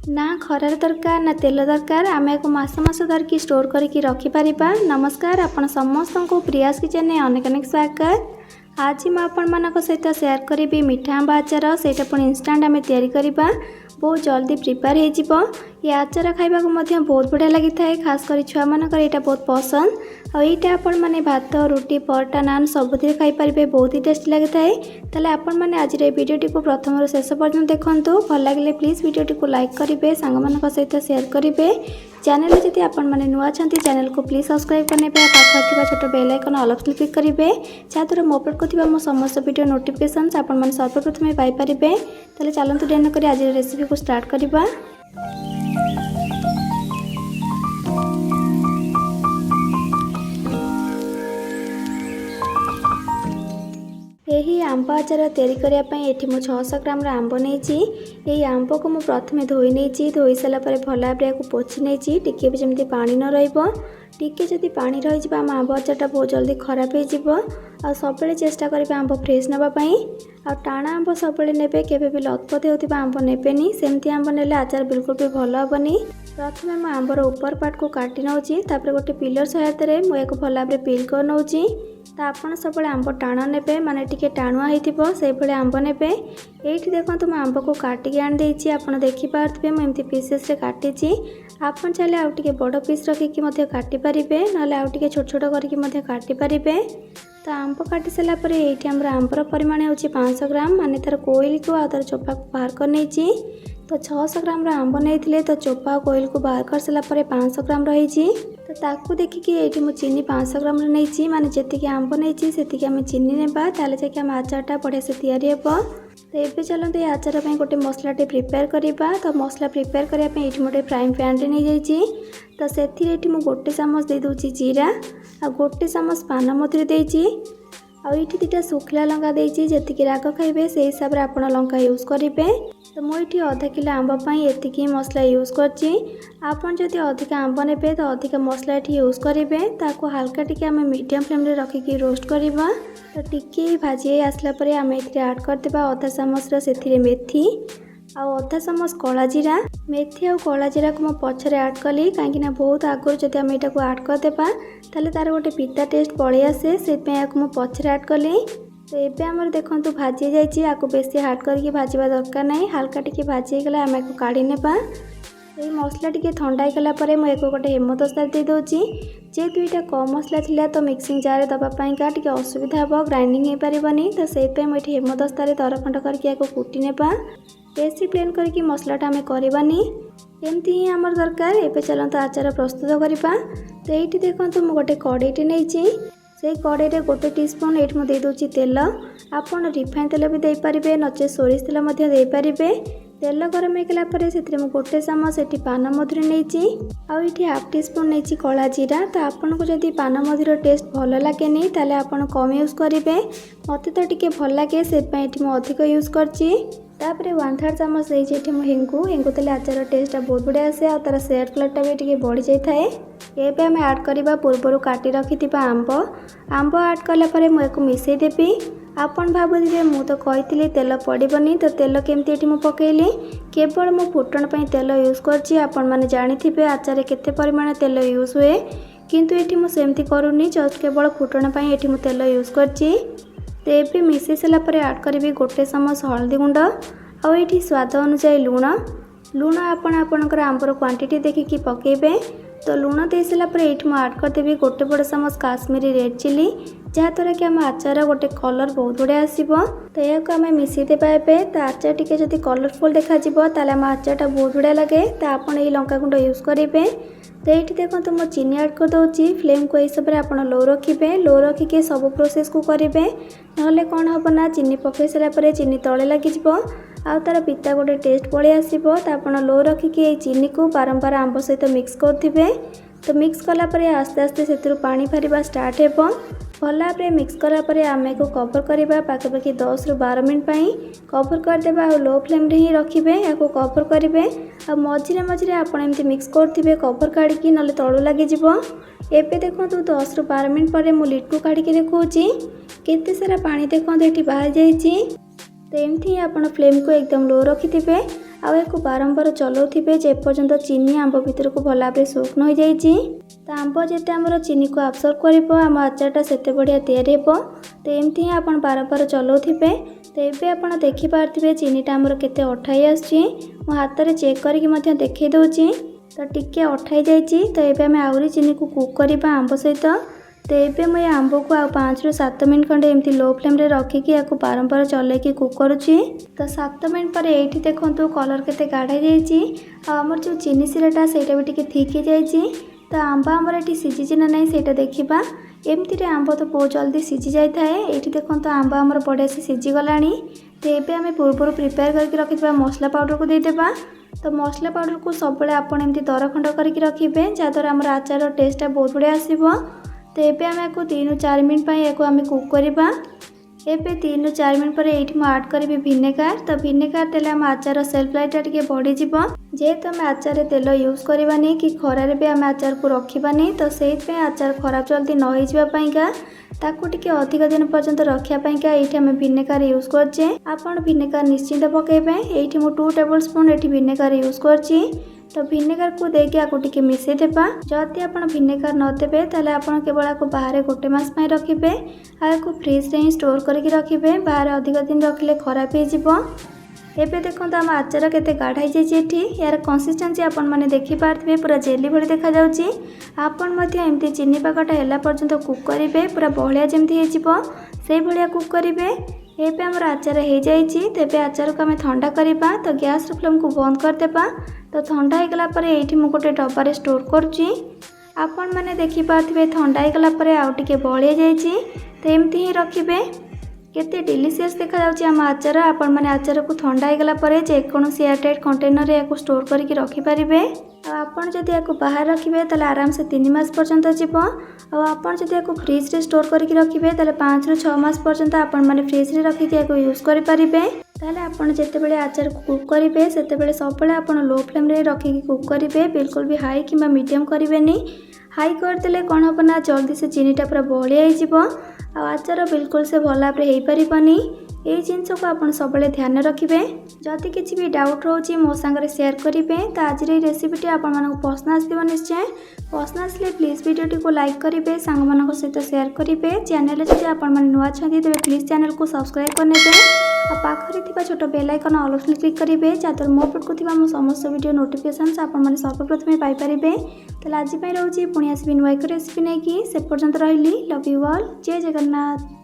ना खरार दरकार ना तेल दरकार आम एक मास मास धरिकी स्टोर करके रखिपर। नमस्कार, आपण समस्त को प्रियास किचन में अनेक अनेक स्वागत। आज मैं आपण सहित शेयर करी मीठा आंबा आचार। से पुणी इंस्टांट आम या बहुत जल्दी प्रिपेयर हो। ये आचार खाइबा बहुत बढ़िया लगी था, खास कर छुआ मानकर यहाँ बहुत पसंद। आईटा आपण मैंने भात रुटी परोटा नान सबुति खाईपारे, बहुत ही टेस्टी लगी था। तेल आपण मैंने आज भिडियोटी को प्रथम शेष पर्यटन देखूँ। भल लगे प्लीज भिडियोटी को लाइक करेंगे, सांग सहित शेयर करेंगे। चैनल जदि आपण मैंने नुआ छंती चैनल को प्लीज सब्सक्राइब करने पाखे छोट bell icon all option click करेंगे, जहाँद्वारा मो अपलोड कर मो समस्त वीडियो नोटिफिकेशन आपण मैंने सर्वप्रथम पाइपर। तेल चलतु डेन कर आज रेसिपी को स्टार्ट करवा। यही आंब आचार तैयारी करने ये मुझे 600 ग्राम आंब नहीं। आंब को मुझे प्रथम धोई नहीं, धोई सारापर भल भाव को पोछि नहीं, टिके भी जमी पानी न टिके जदि पानी रही आम आंब आचारटा बहुत जल्दी खराब हो। सब चेष्टा करेंगे आंब फ्रेश नापी। टाणा आंब सब ने केवे लतपत होता आंब नेबेनी, सेमती आंब नेले आचार बिल्कुल भी भल हेनी। प्रथम मैं आंबर ऊपर पार्ट को काटी नौची, गोटे पिलर सहायता मुझे भल भाव पिल कर नौची। तो आपड़ सब आंब टाण ने माने टिके टाणुआ होती आंब ने। ये देखो मैं आंब को काटिक आनी आप देखिपे मुझे पीसेस काटी। आप चाहिए आउ टे बड़ पीस रखिकी काटिपारे, ना आउ टे छोट छोट करके काटिपारे। तो आंब काटी सारापर ये आंबर परिमाण हो 500 ग्राम, माने तार कोइल को आ तार चोपा को बाहर कर नहीं। तो 600 ग्राम आंब नहीं, तो चोपा कोइल को बाहर कर सारापर 500 ग्राम रही। तो ताकू देखिकी ये मुझे चीनी 500 ग्राम नहीं, माने जी आंब नहीं से आम चीनी नेबा, ताले जाके आम आचारटा बढ़िया से तैयारी हे। तो ये चलते ये आचार पे गोटे मसलाटे प्रिपेयर करवा। तो मसला प्रिपेयर करने ये गोटे फ्राइंग पैन नहीं जाइए। तो से गोटे चामच दे दूची जीरा आ गोटे चामच पान मधुरी देती। आईटी 2टा सुखला लंका देती, जी राग खाइबे से हिसाब से आप लंका यूज करेंगे। तो मुझे आधा किलो आंब ये मसला यूज करदी अधिक आंब ने तो अधिक मसला ये यूज करेंगे। ताको हल्का टिके आम मीडियम फ्लेम रे रखिकी रोस्ट करवा। तो टिके भाजी आसला परे आम ऐड करदेबा अधा चामच से मेथी आधा चामच कला जीरा। मेथी और कला जीरा को मैं पछरे ऐड कली, कहीं बहुत आगुरी जब आम यहाँ ऐड करदेबा ताले तार गोटे पिता टेस्ट पलि आसे, से मुझे पछरे ऐड कली। तो ये आम देखो भाजी जाइए, बेसी हार्ड करके भाजवा दरकार नहीं, हल्का टिके भाजी गला आम को काढ़ी नेबा। ये मसला टिके ठंडा होगला मुझे गोटे हेमदस्ता दे दूची। जे 2टा कम मसला थिला तो मिक्सिंग जार दवापाइंका टिके असुविधा हे, ग्राइंडिंग हो पारबनी। तो से मुझे हेमदस्ता दरखंड करके कुटी नेबा। बेसी प्लेन करके मसलाटा आम करवानी, एमती ही आमर दरकार। एबे चलते आचार प्रस्तुत करवा। तो ये देखो मुझे गोटे कड़ईटे नहीं, से कड़ई रे गोटे टीस्पून ये मुझे देदूची तेल। आपन रिफाइन तेल भी देपारे, नचे सोरिष तेल दे पारे। तेल गरम होगला से गोटे चामच ये पान मधुरी नहीं, आईटी हाफ टीस्पून नहीं कला जीरा। तो आपन को जदि पान मधुर टेस्ट भल लगे ताले आपन कम यूज करेंगे, मत तो टी भल लगे से मुझे अधिक यूज करची। 1/3 चामच देती हेंगू। हेंगू तेल आचार टेस्ट बहुत बढ़िया आसे और तार सेट कलरटा भी टी बढ़ी जाए। ये आम ऐड करवा पूर्वर काटी रखि आंब ऐड कलापर मुझे मिसईदेवी। आपन भावुवे मु तो कही तेल पड़बनी, तो तेल केमती ये पकईली केवल मु फुटण तेल यूज करची। आपण मैंने जानी आचार केते परिमाण तेल यूज हुए, किंतु ये मुझे करूनी, जस्ट केवल फुटण ये तेल यूज करची। तो ये मिसई सारापर ऐड करी गोटे चामच हल्दी गुंड और ये स्वाद अनुसार लुण आपणकर आंबर क्वांटिटी देखिकी पकेबे। तो लुण दे सारापर ये ऐड करदेवी गोटे बड़ चामच काश्मीरी रेड चिली, जहाँद्वारा कि आम आचार गोटे कलर बहुत बढ़िया आसब। तो यह आम मिसईदेवा एबे। तो आचार टिके जदि कलरफुल देखा ताले आम आचारटा बहुत बढ़िया लगे। तो आपन ये लंका गुंड यूज करेंगे। तो ये देखो मो चीनी ऐड कर दूची। फ्लेम को हिसाब से आप लो रखिए, लो रखिके सब प्रोसेस को करेंगे, ना कौन हम ना चीनी पकई सारापर चीनी तले लगे आ तार पिता गोटे टेस्ट पलि आसो। तो आप लो रखिके ये चीनी को बारंबार आंब सहित मिक्स करेंगे। तो मिक्स कलापर आस्ते आस्ते से पानी बाहर स्टार्ट हो। भल भाव मिक्स करापर आम को कवर करवा पाखापाखि 10 ରୁ 12 मिनट कवर करदेबा। लो फ्लेम रे ही रखिए, या कवर करेंगे। आ मझे मझे आप मिक्स करेंगे कवर काढ़ी ना तलू लगे। एबे देखो 10 ରୁ 12 मिनट पर मु लिड को काढ़ी देखी केते सारा पानी देखो ये बाहर जाइए। तो एमती आप फ्लेम को एकदम लो रखिथे। आउ या बारंबार चलाउथिबे जेपर्यंत चीनी आंब भितर को भल भाव सूक्ष्म हो जाइए। तो आंब जिते आमर चीनी को आब्सर्व कर आम आचारटा सेते बढ़िया तैयारी हो। तो एमती ही आप बारंबार चलाउथिबे। तो ये आप देखिपे चीनीटा आमर केते अठाई आसुची। मो हाथ में चेक करके देखई दूची। तो टिके अठाई जाइए। तो ये आम आहरी चीनी को कुक करवा आंब सहित। तो ये मुझे आंब को 5 ରୁ 7 मिनट खंडे एमती लो फ्लेम रे रखिकी या बारंबार चलैकी कुक करुच्ची। तो 7 मिनट पर ये देखो कलर केते गाढ़ा जामर जो चीनी सिराटा से भी टी थिक हो जाइए। तो आंब आमर ये सीझी ना नहीं से देखा। एमती आंब तो बहुत जल्दी सीझी जाए। ये देखो आंब आमर बढ़िया से सीझीगला। तो ये आम पूर्व प्रिपेयर करके रखिथा मसला पाउडर को देदेबा। तो मसला पाउडर को सब आपड़ एमती दर खंड करके रखिए जहाँद्वारा आम आचार टेस्टा बहुत बढ़िया आसो। तो ये आम या 3 ରୁ 4 मिनट या आम कुक करवा। एबे 3 ରୁ 4 मिनट पर ये आड करी भिनेगार। तो भिनेगार देले आम आचार सेल्फ लाइफ टे बढ़ी जेहेतु आम आचार तेल यूज करवानी कि खरारे भी आम आचार को रखानी। तो से आचार खराब जल्दी न होइका ताकू टिके अधिक दिन पर्यंत रखापाइका ये आम भिनेगार यूज करचे। आपण भिनेगार निश्चिंत पकेबे। ये मु 2 टेबल स्पून ये भिनेगार यूज करची। तो भिनेगार को देके आपको टिके मिसई देबा। जदि आप भिनेगार न देबे ताले आपण केवल आपको बाहर गोटे मास पई रखिबे। आपको फ्रिज रे ही स्टोर करके रखिबे। बाहर अधिक दिन रखिले खराब हो जिवो। एबे देखो आम आचार केते गाढ़ा जाइए। यार कंसिस्टेंसी आपण माने देखि पारथिबे पूरा जेली भली देखा जाउची। आपण मध्य एमती चीनी पाकटा हैला पर्यंत कुक करिवे पूरा बहलिया जेमती हे जिवो से भलिया कुक करिवे। एबे हमर आचार हो जाइए। तेबे आचार को आम ठंडा करवा। तो गैस फ्लेम को बंद करदेबा। तो ठंडा हो गला पर ये मु गोटे डब्बारे स्टोर करुच्ची। आपण माने देखि पारथिबे ठंडा हो गला पर आउ टिके बहलिया जाइए। तो एमती ही रखिबे। केते डिलीशियस देखा जाउची आम आचार। आपण माने आचार को ठंडा हो गला पर जेकोसी एयरटाइट कंटेनर रे याको स्टोर करके रखि पारिबे। आपण जदि याको बाहर रखिबे ताले आराम से 3 मास पर्यंत जिवो। आपण जदि याको फ्रिज रे स्टोर करके रखिबे ताले 5 ରୁ 6 मास पर्यंत आपण माने फ्रिज रे रखिके याको यूज करि पारिबे। ताले आपण जेतेबेले आचार को कुक करिवे सेतेबेले सबले आपण लो फ्लेम रे रखिके कुक करिवे। बिल्कुल भी हाई किंबा मीडियम करिवेनी। हाई करदेले कौन हम ना जल्दी से चीनीटा पूरा बहलिया हो। आचार बिल्कुल से भल भाव हो पारनी। ये जिनस को आप सब ध्यान रखिए। जदि किसी भी डाउट रोचे मो सांगे शेयर करेंगे। तो आज रेसिपीटी आपको पसंद आसो निश्चय। पसंद आसले प्लीज वीडियो को लाइक करेंगे सांग मान सहित शेयर करेंगे। चैनल जब आप नुआ छे तेज प्लीज चैनल को सब्सक्राइब करने पाखे छोट bell icon all option click करेंगे जहाँद्वारा मो पट को मो समस्त वीडियो नोटिफिकेशन आपने सर्वप्रथम पाइपर। तो आज रोचे पुणी आसबि नुआ एक रेसिपी नहीं कि से पर्यंत रही। Love you all. जय जगन्नाथ।